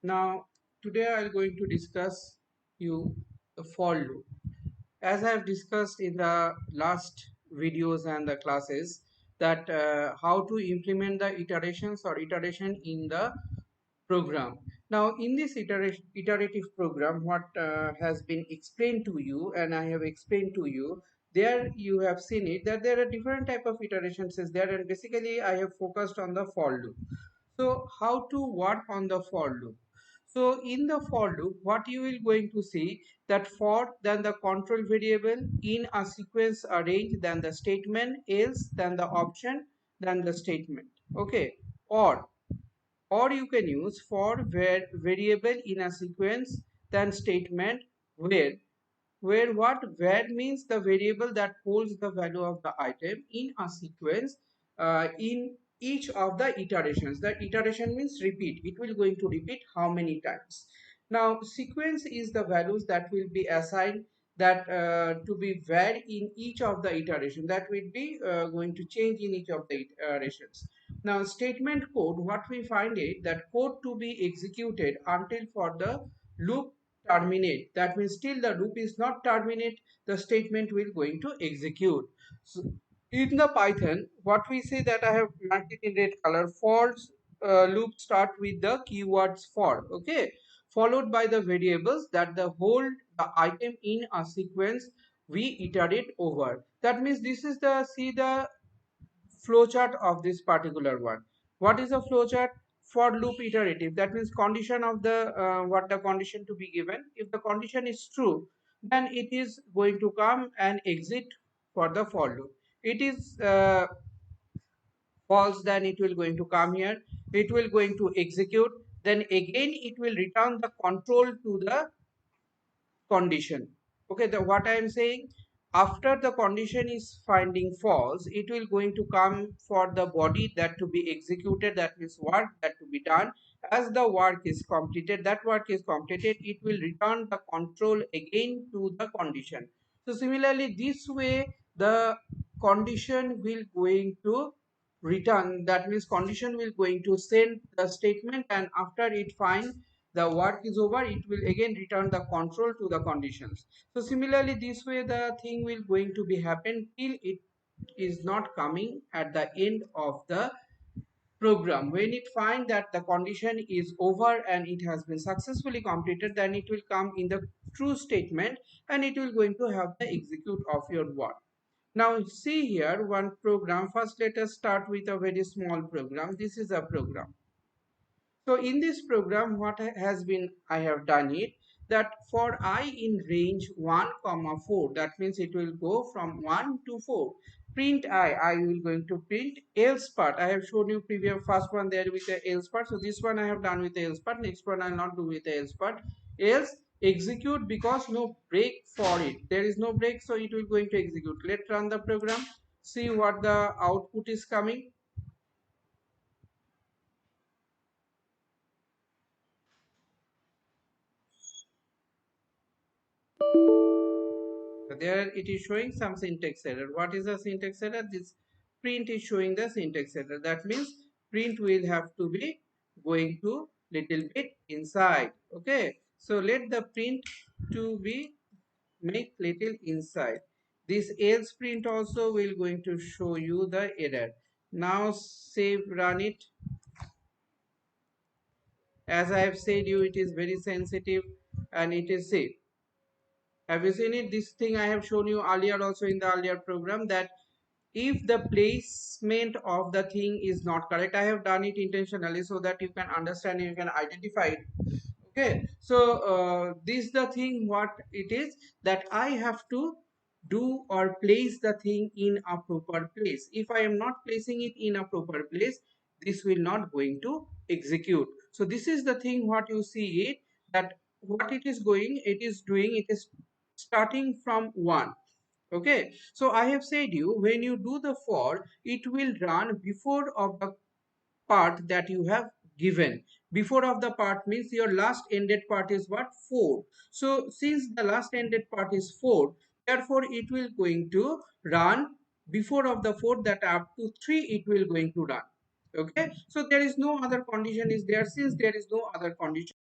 Now, today I am going to discuss you the for loop. As I have discussed in the last videos and the classes, that how to implement the iterations or iteration in the program. Now, in this iterative program, what has been explained to you, and I have explained to you, there you have seen it that there are different type of iterations is there, and basically I have focused on the for loop. So how to work on the for loop? So in the for loop, what you will going to see that for then the control variable in a sequence arrange, then the statement, else then the option, then the statement. Okay, or you can use for variable in a sequence, then statement, where what where means the variable that holds the value of the item in a sequence in each of the iterations. The iteration means repeat, it will going to repeat how many times. Now sequence is the values that will be assigned, that to be varied in each of the iteration, that will be going to change in each of the iterations. Now statement code, what we find it that code to be executed until for the loop terminate. That means still the loop is not terminate, the statement will going to execute. So in the Python, what we say that I have marked it in red color, for loop start with the keywords for, okay, followed by the variables that the hold the item in a sequence we iterate over. That means this is the see the flowchart of this particular one. What is a flowchart? For loop iterative, that means condition of the what the condition to be given. If the condition is true, then it is going to come and exit for the for loop. It is false, then it will going to come here, it will going to execute, then again it will return the control to the condition. Okay, the what I am saying, after the condition is finding false, it will going to come for the body that to be executed, that means work that to be done. As the work is completed, that work is completed, it will return the control again to the condition. So similarly this way the condition will going to return, that means condition will going to send the statement, and after it find the work is over, it will again return the control to the conditions. So similarly this way the thing will going to be happen till it is not coming at the end of the program. When it find that the condition is over and it has been successfully completed, then it will come in the true statement, and it will going to have the execute of your work. Now see here one program. First let us start with a very small program. This is a program. So in this program, what has been I have done it, that for I in range 1 comma 4, that means it will go from 1 to 4. Print I will going to print else part. I have shown you previous first one there with the else part. So this one I have done with the else part. Next one I will not do with the else part. Else execute, because no break for it. There is no break, so it will going to execute. Let's run the program. See what the output is coming. So there it is showing some syntax error. What is the syntax error? This print is showing the syntax error. That means print will have to be going to little bit inside. Okay. So let the print to be make little inside. This else print also will going to show you the error. Now save, run it. As I have said you, it is very sensitive and it is safe. Have you seen it? This thing I have shown you earlier also in the earlier program, that if the placement of the thing is not correct, I have done it intentionally so that you can understand, you can identify it. Okay, so this is the thing what it is, that I have to do or place the thing in a proper place. If I am not placing it in a proper place, this will not going to execute. So this is the thing what you see it, that what it is going, it is doing, it is starting from 1. Okay, so I have said you, when you do the for, it will run before of the part that you have given. Before of the part means your last ended part is what, 4. So since the last ended part is 4, therefore it will going to run before of the 4, that up to 3 it will going to run. Okay, so there is no other condition is there. Since there is no other condition,